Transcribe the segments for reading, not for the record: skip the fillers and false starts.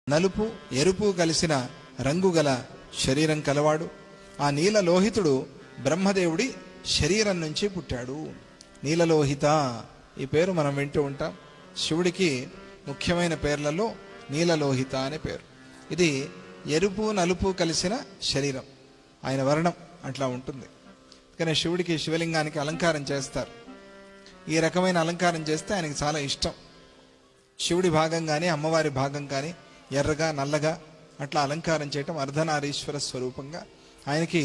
నలుపు ఎరుపు కలిసిన రంగు గల శరీరం కలవాడు. ఆ నీలలోహితుడు బ్రహ్మదేవుడి శరీరం నుంచి పుట్టాడు. నీలలోహిత ఈ పేరు మనం వింటూ ఉంటాం. శివుడికి ముఖ్యమైన పేర్లలో నీలలోహిత అనే పేరు. ఇది ఎరుపు నలుపు కలిసిన శరీరం, ఆయన వర్ణం అట్లా ఉంటుంది. కానీ శివుడికి శివలింగానికి అలంకారం చేస్తారు. ఈ రకమైన అలంకారం చేస్తే ఆయనకి చాలా ఇష్టం. శివుడి భాగం కానీ అమ్మవారి భాగం కానీ ఎర్రగా నల్లగా అట్లా అలంకారం చేయటం అర్ధనారీశ్వర స్వరూపంగా ఆయనకి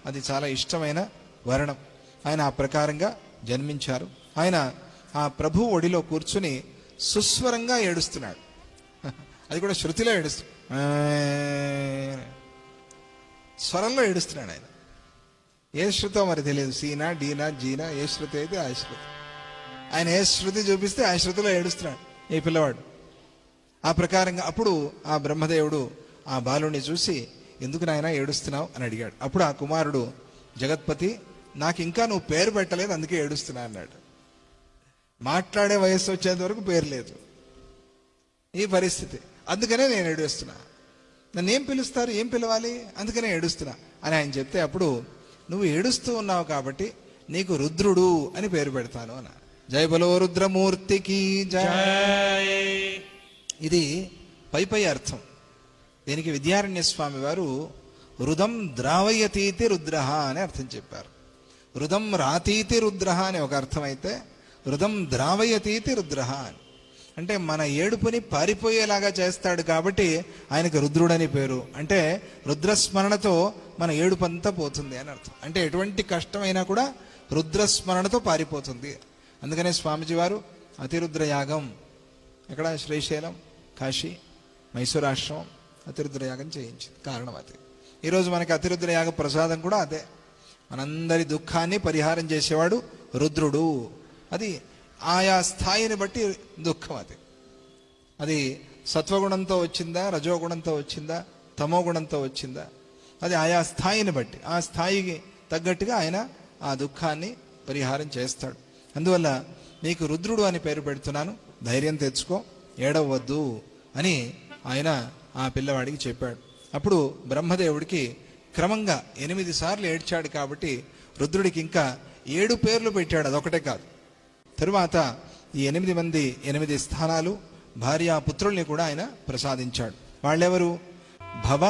అది చాలా ఇష్టమైన వర్ణం. ఆయన ఆ ప్రకారంగా జన్మించారు. ఆయన ఆ ప్రభు ఒడిలో కూర్చుని సుస్వరంగా ఏడుస్తున్నాడు. అది కూడా శృతిలో ఏడుస్తున్నాడు, స్వరంలో ఏడుస్తున్నాడు ఆయన. ఏ శృతో మరి తెలియదు, సీనా డీనా జీనా, ఏ శృతి అయితే ఆ శృతి. ఆయన ఏ శృతి చూపిస్తే ఆ శృతిలో ఏడుస్తున్నాడు ఈ పిల్లవాడు. ఆ ప్రకారంగా అప్పుడు ఆ బ్రహ్మదేవుడు ఆ బాలుని చూసి, ఎందుకు నాయన ఏడుస్తున్నావు అని అడిగాడు. అప్పుడు ఆ కుమారుడు, జగత్పతి, నాకు ఇంకా నువ్వు పేరు పెట్టలేదు, అందుకే ఏడుస్తున్నా అన్నాడు. మాట్లాడే వయస్సు వచ్చేంత వరకు పేరు లేదు, ఈ పరిస్థితి, అందుకనే నేను ఏడుస్తున్నా. నన్ను ఏం పిలుస్తారు, ఏం పిలవాలి, అందుకనే ఏడుస్తున్నా అని ఆయన చెప్తే, అప్పుడు నువ్వు ఏడుస్తూ ఉన్నావు కాబట్టి నీకు రుద్రుడు అని పేరు పెడతాను అన్న. జై బలో రుద్రమూర్తికి జై. ఇది పై అర్థం. దీనికి విద్యారణ్య స్వామి వారు రుదం ద్రావయతీతి రుద్ర అని అర్థం చెప్పారు. రుదం రాతీతి రుద్ర అని ఒక అర్థం అయితే, రుదం ద్రావయతీతి రుద్ర అని అంటే మన ఏడుపుని పారిపోయేలాగా చేస్తాడు కాబట్టి ఆయనకు రుద్రుడని పేరు. అంటే రుద్రస్మరణతో మన ఏడుపంతా పోతుంది అని అర్థం. అంటే ఎటువంటి కష్టమైనా కూడా రుద్రస్మరణతో పారిపోతుంది. అందుకనే స్వామిజీ వారు అతిరుద్ర యాగం, ఇక్కడ శ్రీశైలం, కాశీ, మైసూరాశ్రమం అతిరుద్ర యాగం చేయించింది. కారణం అది. ఈరోజు మనకి అతిరుద్ర యాగ ప్రసాదం కూడా అదే. మనందరి దుఃఖాన్ని పరిహారం చేసేవాడు రుద్రుడు. అది ఆయా స్థాయిని బట్టి దుఃఖం. అది సత్వగుణంతో వచ్చిందా, రజోగుణంతో వచ్చిందా, తమోగుణంతో వచ్చిందా, అది ఆయా స్థాయిని బట్టి, ఆ స్థాయికి తగ్గట్టుగా ఆయన ఆ దుఃఖాన్ని పరిహారం చేస్తాడు. అందువల్ల నీకు రుద్రుడు అని పేరు పెడుతున్నాను, ధైర్యం తెచ్చుకో, ఏడవద్దు అని ఆయన ఆ పిల్లవాడికి చెప్పాడు. అప్పుడు బ్రహ్మదేవుడికి క్రమంగా 8 సార్లు ఏడ్చాడు కాబట్టి రుద్రుడికి ఇంకా 7 పేర్లు పెట్టాడు, అదొకటే కాదు. తరువాత ఈ 8 మంది 8 స్థానాలు, భార్య పుత్రుల్ని కూడా ఆయన ప్రసాదించాడు. వాళ్ళెవరు? భవ,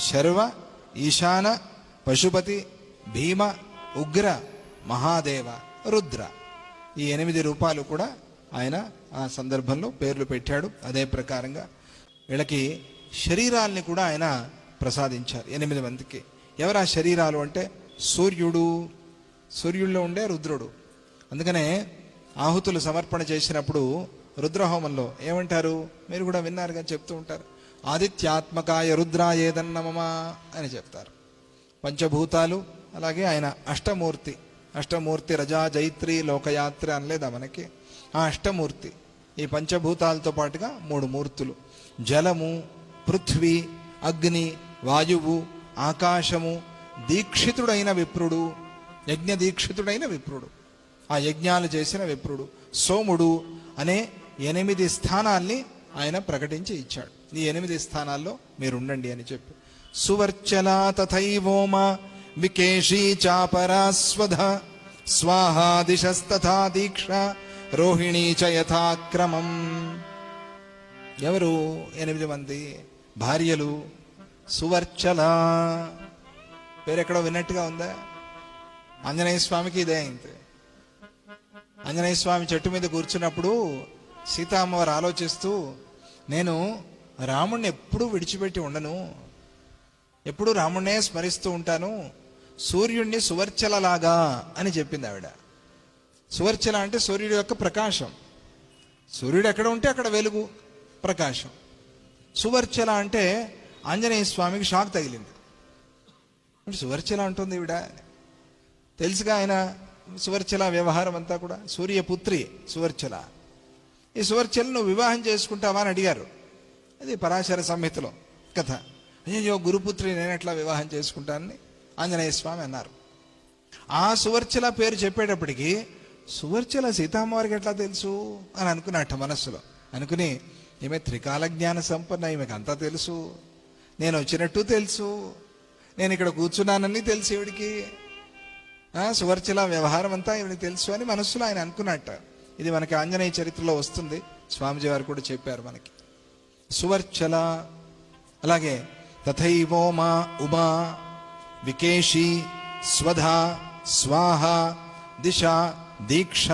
శర్వ, ఈశాన, పశుపతి, భీమ, ఉగ్ర, మహాదేవ, రుద్ర. ఈ 8 రూపాలు కూడా ఆయన ఆ సందర్భంలో పేర్లు పెట్టాడు. అదే ప్రకారంగా వీళ్ళకి శరీరాల్ని కూడా ఆయన ప్రసాదించారు 8 మందికి. ఎవరు ఆ శరీరాలు అంటే, సూర్యుడు, సూర్యుల్లో ఉండే రుద్రుడు. అందుకనే ఆహుతులు సమర్పణ చేసినప్పుడు రుద్రహోమంలో ఏమంటారు, మీరు కూడా విన్నారుగా, చెప్తూ ఉంటారు, ఆదిత్యాత్మకాయ రుద్రాయేదన్నమమా అని చెప్తారు. పంచభూతాలు, అలాగే ఆయన అష్టమూర్తి. అష్టమూర్తి రజా జైత్రి లోకయాత్రి అనలేదా మనకి? ఆ అష్టమూర్తి ఈ పంచభూతాలతో పాటుగా 3 మూర్తులు: జలము, పృథ్వీ, అగ్ని, వాయువు, ఆకాశము, దీక్షితుడైన విప్రుడు, యజ్ఞ దీక్షితుడైన విప్రుడు, ఆ యజ్ఞాలు చేసిన విప్రుడు, సోముడు అనే 8 స్థానాల్ని ఆయన ప్రకటించి ఇచ్చాడు. ఈ 8 స్థానాల్లో మీరు ఉండండి అని చెప్పి. సువర్చల తథైవోమ వికేశీ చాపరాస్వధ స్వాహాదిశస్తథా దీక్ష రోహిణీ చ యథాక్రమం. ఎవరు? 8 మంది భార్యలు. సువర్చల పేరెక్కడో విన్నట్టుగా ఉందా? ఆంజనేయ స్వామికి ఇదే అయింది. ఆంజనేయ స్వామి చెట్టు మీద కూర్చున్నప్పుడు సీతామ్మవారు ఆలోచిస్తూ, నేను రాముణ్ణి ఎప్పుడూ విడిచిపెట్టి ఉండను, ఎప్పుడూ రాముణ్ణే స్మరిస్తూ ఉంటాను, సూర్యుణ్ణి సువర్చలలాగా అని చెప్పింది ఆవిడ. సువర్చల అంటే సూర్యుడి యొక్క ప్రకాశం. సూర్యుడు ఎక్కడ ఉంటే అక్కడ వెలుగు, ప్రకాశం. సువర్చల అంటే ఆంజనేయ స్వామికి షాక్ తగిలింది. సువర్చల అంటుంది ఈవిడ. తెలుసుగా ఆయన సువర్చల వ్యవహారం అంతా కూడా. సూర్యపుత్రి సువర్చల. ఈ సువర్చలను నువ్వు వివాహం చేసుకుంటావా అని అడిగారు. అది పరాశర సంహితలో కథ. అయ్యో గురుపుత్రి నేను ఎట్లా వివాహం చేసుకుంటానని ఆంజనేయ స్వామి అన్నారు. ఆ సువర్చల పేరు చెప్పేటప్పటికి సువర్చల సీతామ్మవారికి ఎట్లా తెలుసు అని అనుకున్నట్ట మనస్సులో. అనుకుని ఈమె త్రికాల జ్ఞాన సంపన్న, ఈమెకు అంతా తెలుసు, నేను వచ్చినట్టు తెలుసు, నేను ఇక్కడ కూర్చున్నానని తెలుసు ఈవిడికి, సువర్చల వ్యవహారం అంతా ఈవిడికి తెలుసు అని మనస్సులో ఆయన అనుకున్నట్ట. ఇది మనకి ఆంజనేయ చరిత్రలో వస్తుంది, స్వామిజీ వారు కూడా చెప్పారు మనకి. సువర్చల, అలాగే తథైవోమా ఉమా వికేషి స్వధ స్వాహ దిశ దీక్ష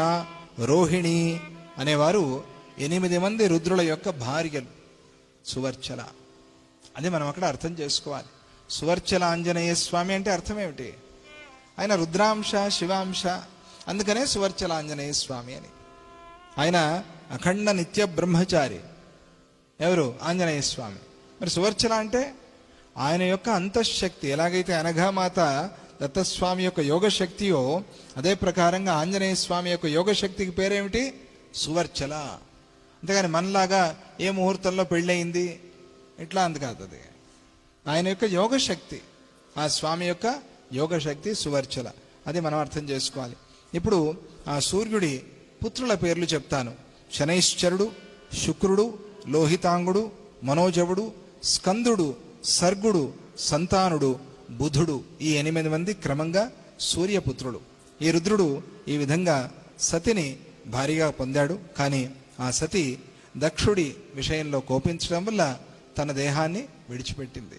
రోహిణి అనేవారు 8 మంది రుద్రుల యొక్క భార్యలు సువర్చల. అది మనం అక్కడ అర్థం చేసుకోవాలి. సువర్చల ఆంజనేయ స్వామి అంటే అర్థం ఏమిటి? ఆయన రుద్రాంశ శివాంశ, అందుకనే సువర్చల ఆంజనేయ స్వామి అని. ఆయన అఖండ నిత్య బ్రహ్మచారి. ఎవరు? ఆంజనేయ స్వామి. మరి సువర్చల అంటే ఆయన యొక్క అంతఃశక్తి. ఎలాగైతే అనఘామాత దత్తస్వామి యొక్క యోగశక్తియో అదే ప్రకారంగా ఆంజనేయ స్వామి యొక్క యోగశక్తికి పేరేమిటి? సువర్చల. అంతేగాని మనలాగా ఏ ముహూర్తంలో పెళ్ళయింది ఇట్లా అంది కాదు. అది ఆయన యొక్క యోగశక్తి, ఆ స్వామి యొక్క యోగశక్తి సువర్చల. అది మనం అర్థం చేసుకోవాలి. ఇప్పుడు ఆ సూర్యుడి పుత్రుల పేర్లు చెప్తాను. శనైశ్చరుడు, శుక్రుడు, లోహితాంగుడు, మనోజవుడు, స్కందుడు, సర్గుడు, సంతానుడు, బుధుడు. ఈ 8 మంది క్రమంగా సూర్యపుత్రులు. ఈ రుద్రుడు ఈ విధంగా సతిని భారీగా పొందాడు. కానీ ఆ సతి దక్షుడి విషయంలో కోపించడం వల్ల తన దేహాన్ని విడిచిపెట్టింది.